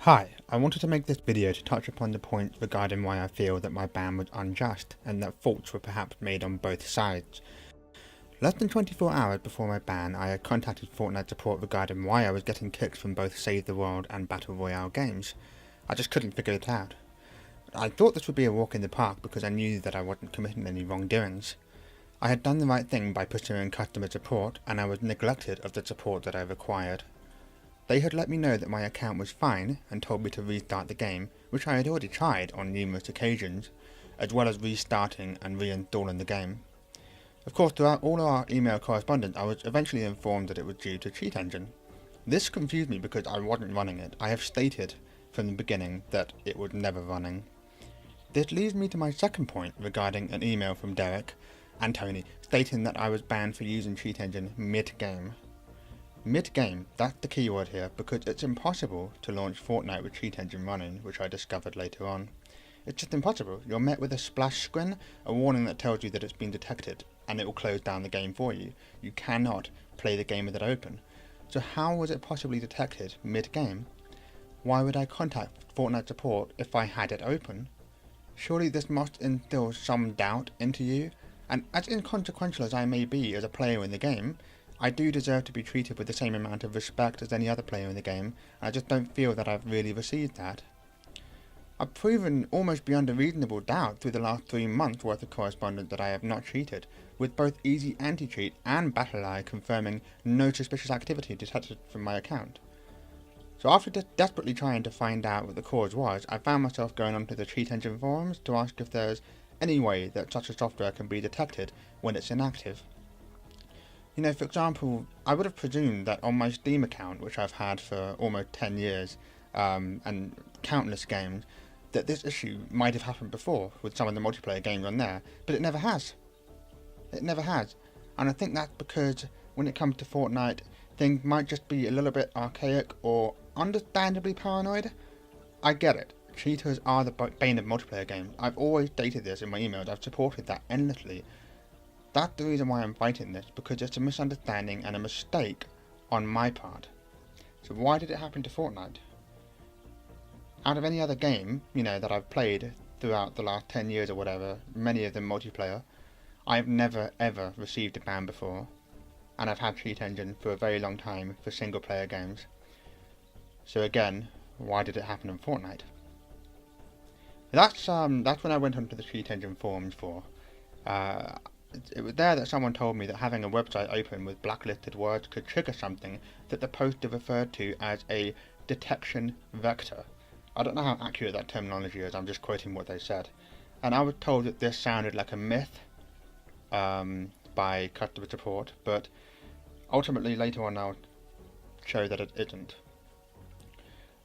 Hi, I wanted to make this video to touch upon the point regarding why I feel that my ban was unjust and that faults were perhaps made on both sides. Less than 24 hours before my ban, I had contacted Fortnite support regarding why I was getting kicks from both Save the World and Battle Royale games. I just couldn't figure it out. I thought this would be a walk in the park because I knew that I wasn't committing any wrongdoings. I had done the right thing by pursuing customer support, and I was neglected of the support that I required. They had let me know that my account was fine and told me to restart the game, which I had already tried on numerous occasions, as well as restarting and reinstalling the game. Of course, throughout all our email correspondence, I was eventually informed that it was due to Cheat Engine. This confused me because I wasn't running it. I have stated from the beginning that it was never running. This leads me to my second point regarding an email from Derek and Tony stating that I was banned for using Cheat Engine mid-game. Mid-game, that's the key word here, because it's impossible to launch Fortnite with Cheat Engine running, which I discovered later on. It's just impossible. You're met with a splash screen, a warning that tells you that it's been detected, and it will close down the game for you. You cannot play the game with it open. So how was it possibly detected mid-game? Why would I contact Fortnite support if I had it open? Surely this must instill some doubt into you, and as inconsequential as I may be as a player in the game, I do deserve to be treated with the same amount of respect as any other player in the game, and I just don't feel that I've really received that. I've proven almost beyond a reasonable doubt through the last 3 months worth of correspondence that I have not cheated, with both Easy Anti-Cheat and BattlEye confirming no suspicious activity detected from my account. So after desperately trying to find out what the cause was, I found myself going onto the Cheat Engine forums to ask if there's any way that such a software can be detected when it's inactive. You know, for example, I would have presumed that on my Steam account, which I've had for almost 10 years, and countless games, that this issue might have happened before with some of the multiplayer games on there, but it never has. It never has. And I think that's because when it comes to Fortnite, things might just be a little bit archaic or understandably paranoid. I get it. Cheaters are the bane of multiplayer games. I've always stated this in my emails. I've supported that endlessly. That's the reason why I'm fighting this, because it's a misunderstanding and a mistake on my part. So why did it happen to Fortnite? Out of any other game, that I've played throughout the last 10 years or whatever, many of them multiplayer, I've never ever received a ban before, and I've had Cheat Engine for a very long time for single player games. So again, why did it happen in Fortnite? That's when I went onto the Cheat Engine forums for. It was there that someone told me that having a website open with blacklisted words could trigger something that the poster referred to as a detection vector. I don't know how accurate that terminology is, I'm just quoting what they said. And I was told that this sounded like a myth by customer support, but ultimately later on I'll show that it isn't.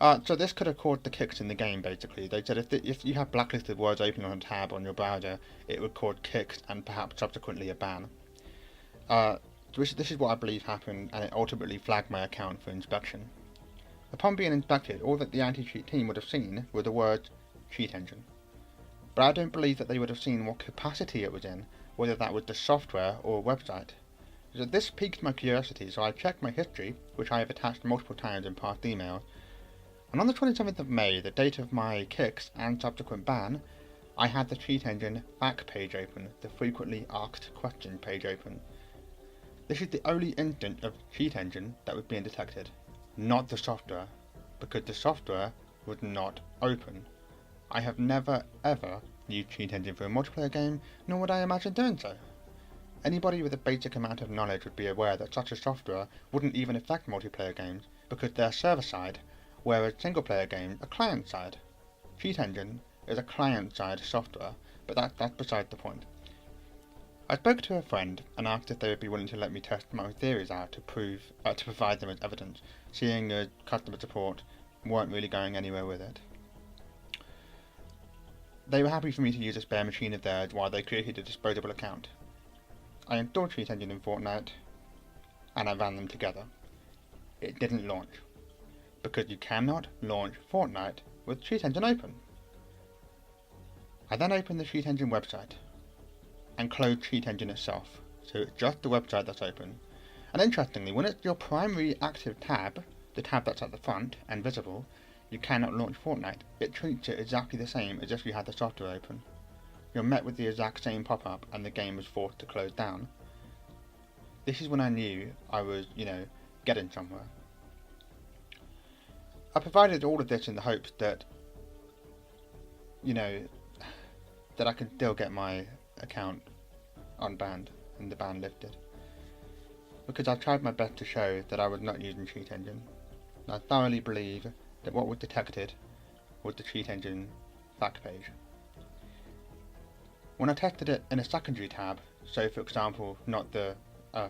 So this could have caused the kicks in the game, basically. They said if you have blacklisted words open on a tab on your browser, it would cause kicks and perhaps subsequently a ban. This is what I believe happened, and it ultimately flagged my account for inspection. Upon being inspected, all that the anti-cheat team would have seen were the words Cheat Engine. But I don't believe that they would have seen what capacity it was in, whether that was the software or website. So this piqued my curiosity, so I checked my history, which I have attached multiple times in past emails. And on the 27th of May, the date of my kicks and subsequent ban, I had the Cheat Engine back page open, the frequently asked question page open. This is the only instance of Cheat Engine that was being detected, not the software, because the software was not open. I have never ever used Cheat Engine for a multiplayer game, nor would I imagine doing so. Anybody with a basic amount of knowledge would be aware that such a software wouldn't even affect multiplayer games, because they're server-side, whereas single-player games are client-side. Cheat Engine is a client-side software, but that's beside the point. I spoke to a friend and asked if they would be willing to let me test my theories out to provide them as evidence, seeing as customer support weren't really going anywhere with it. They were happy for me to use a spare machine of theirs while they created a disposable account. I installed Cheat Engine in Fortnite, and I ran them together. It didn't launch, because you cannot launch Fortnite with Cheat Engine open. I then opened the Cheat Engine website and closed Cheat Engine itself, so it's just the website that's open. And interestingly, when it's your primary active tab, the tab that's at the front and visible, You cannot launch Fortnite. It treats it exactly the same as if you had the software open. You're met with the exact same pop-up and the game is forced to close down. This is when I knew I was, getting somewhere. I provided all of this in the hopes that, that I could still get my account unbanned and the ban lifted. Because I tried my best to show that I was not using cheat engine. And I thoroughly believe that what was detected was the cheat engine fact page. When I tested it in a secondary tab, so for example not the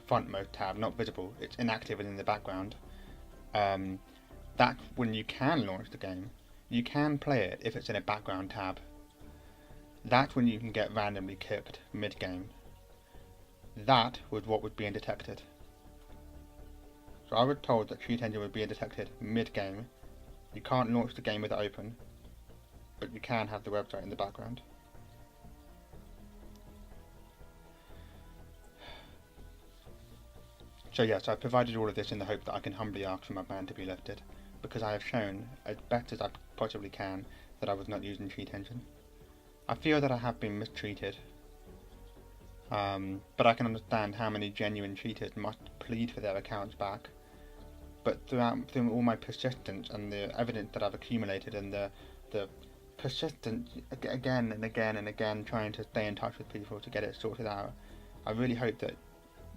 front mode tab, not visible, it's inactive and in the background, that's when you can launch the game. You can play it if it's in a background tab. That's when you can get randomly kicked mid-game. That was what was being detected. So I was told that cheat engine was being detected mid-game. You can't launch the game with it open, but you can have the website in the background. So yes, I provided all of this in the hope that I can humbly ask for my ban to be lifted, because I have shown, as best as I possibly can, that I was not using cheat engine. I feel that I have been mistreated, but I can understand how many genuine cheaters must plead for their accounts back. But through all my persistence and the evidence that I've accumulated and the persistence again and again and again trying to stay in touch with people to get it sorted out, I really hope that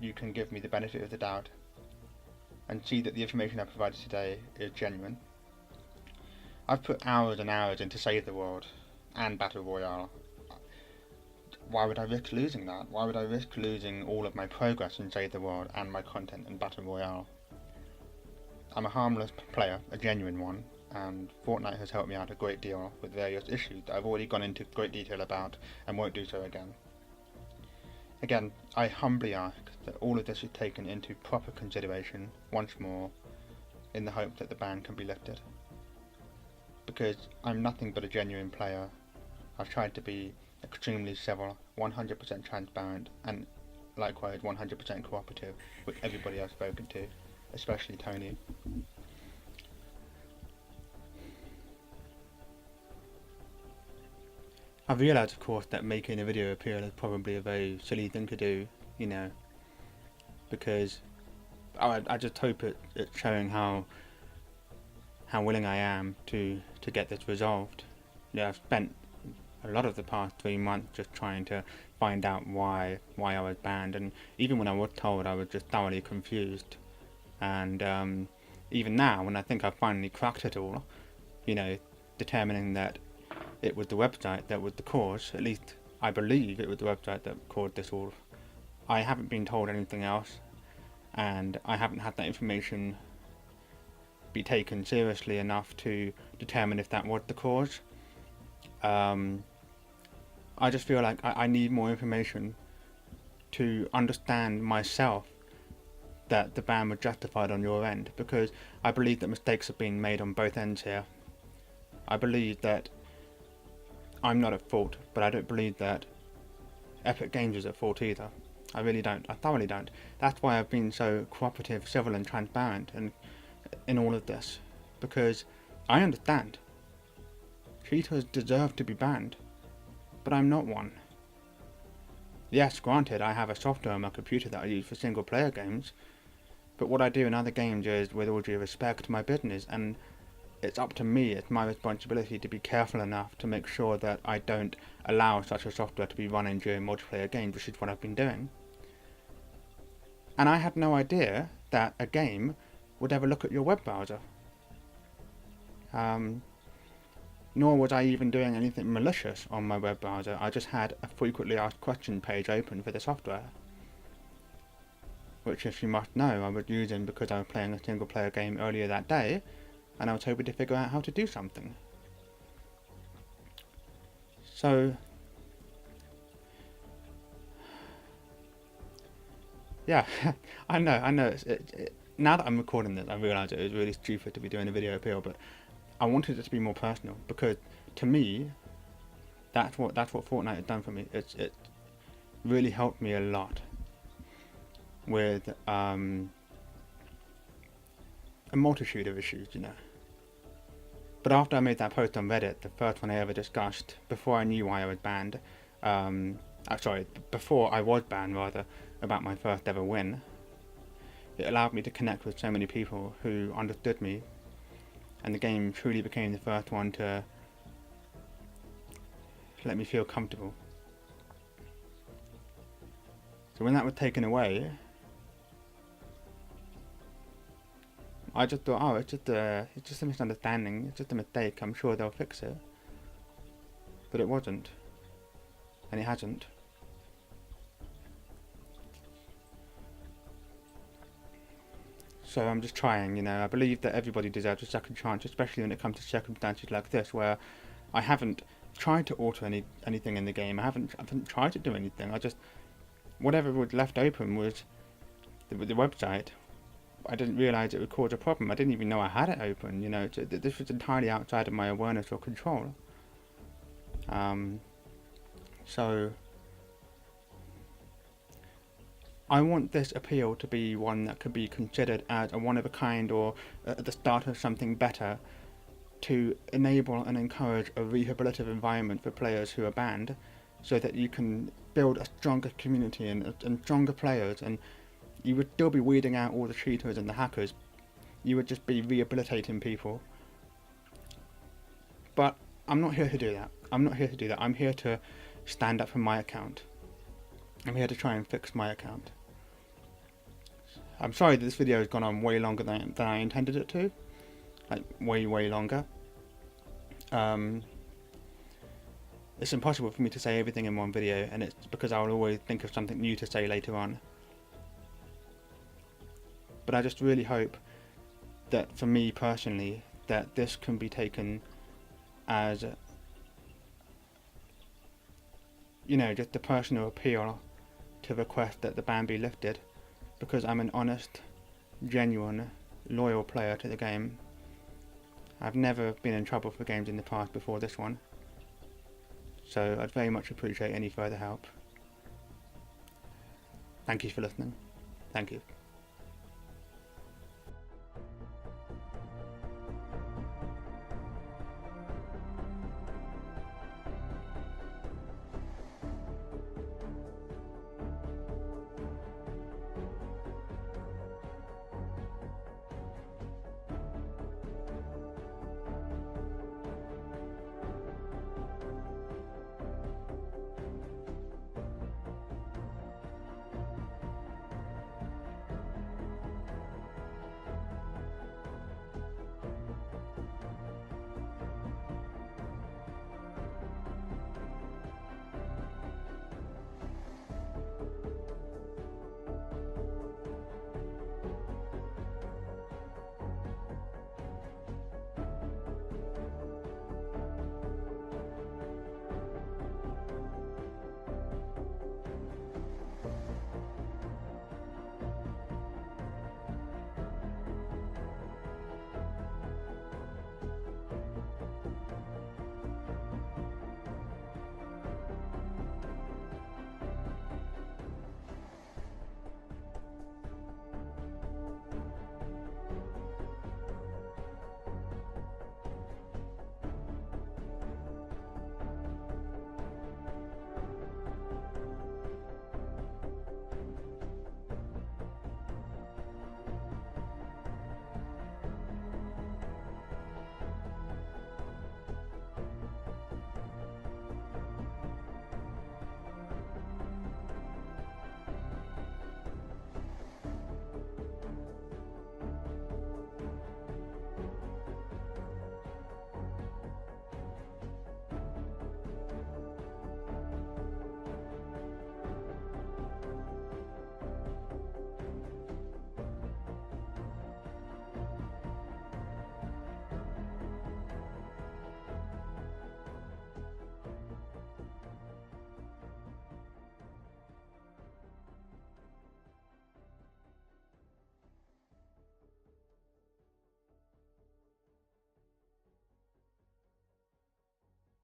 you can give me the benefit of the doubt and see that the information I provided today is genuine. I've put hours and hours into Save the World and Battle Royale. Why would I risk losing that? Why would I risk losing all of my progress in Save the World and my content in Battle Royale? I'm a harmless player, a genuine one, and Fortnite has helped me out a great deal with various issues that I've already gone into great detail about and won't do so again. Again, I humbly ask that all of this is taken into proper consideration once more in the hope that the ban can be lifted. Because I'm nothing but a genuine player. I've tried to be extremely civil, 100% transparent, and likewise 100% cooperative with everybody I've spoken to, especially Tony. I've realised, of course, that making a video appear is probably a very silly thing to do, because I just hope it's showing how willing I am to get this resolved. I've spent a lot of the past 3 months just trying to find out why I was banned, and even when I was told, I was just thoroughly confused. And even now, when I think I've finally cracked it all, determining that it was the website that was the cause, at least I believe it was the website that caused this all. I haven't been told anything else, and I haven't had that information be taken seriously enough to determine if that was the cause. I just feel like I need more information to understand myself that the ban was justified on your end, because I believe that mistakes have been made on both ends here. I believe that I'm not at fault, but I don't believe that Epic Games is at fault either. I really don't. I thoroughly don't. That's why I've been so cooperative, civil and transparent in all of this, because I understand. Cheaters deserve to be banned, but I'm not one. Yes, granted, I have a software on my computer that I use for single player games, but what I do in other games is, with all due respect, my business, and it's up to me, it's my responsibility to be careful enough to make sure that I don't allow such a software to be running during multiplayer games, which is what I've been doing. And I had no idea that a game would ever look at your web browser. Nor was I even doing anything malicious on my web browser. I just had a frequently asked question page open for the software, which, if you must know, I was using because I was playing a single player game earlier that day, and I was hoping to figure out how to do something. So, yeah, I know. Now that I'm recording this, I realise it was really stupid to be doing a video appeal, but I wanted it to be more personal, because to me, that's what Fortnite has done for me. It really helped me a lot with a multitude of issues, But after I made that post on Reddit, the first one I ever discussed, before I knew why I was banned, before I was banned rather, about my first ever win, it allowed me to connect with so many people who understood me, and the game truly became the first one to let me feel comfortable. So when that was taken away, I just thought, oh, it's just a misunderstanding, it's just a mistake, I'm sure they'll fix it. But it wasn't, and it hasn't. So I'm just trying, you know, I believe that everybody deserves a second chance, especially when it comes to circumstances like this, where I haven't tried to alter anything in the game, I haven't tried to do anything, whatever was left open was the website. I didn't realise it would cause a problem. I didn't even know I had it open. You know, this was entirely outside of my awareness or control. So I want this appeal to be one that could be considered as a one of a kind, or at the start of something better, to enable and encourage a rehabilitative environment for players who are banned, so that you can build a stronger community and stronger players, and you would still be weeding out all the cheaters and the hackers. You would just be rehabilitating people. But I'm not here to do that. I'm here to stand up for my account. I'm here to try and fix my account. I'm sorry that this video has gone on way longer than I intended it to. Like, way longer. It's impossible for me to say everything in one video, and it's because I'll always think of something new to say later on. But I just really hope that, for me personally, that this can be taken as, you know, just a personal appeal to request that the ban be lifted, because I'm an honest, genuine, loyal player to the game. I've never been in trouble for games in the past before this one, so I'd very much appreciate any further help. Thank you for listening. Thank you.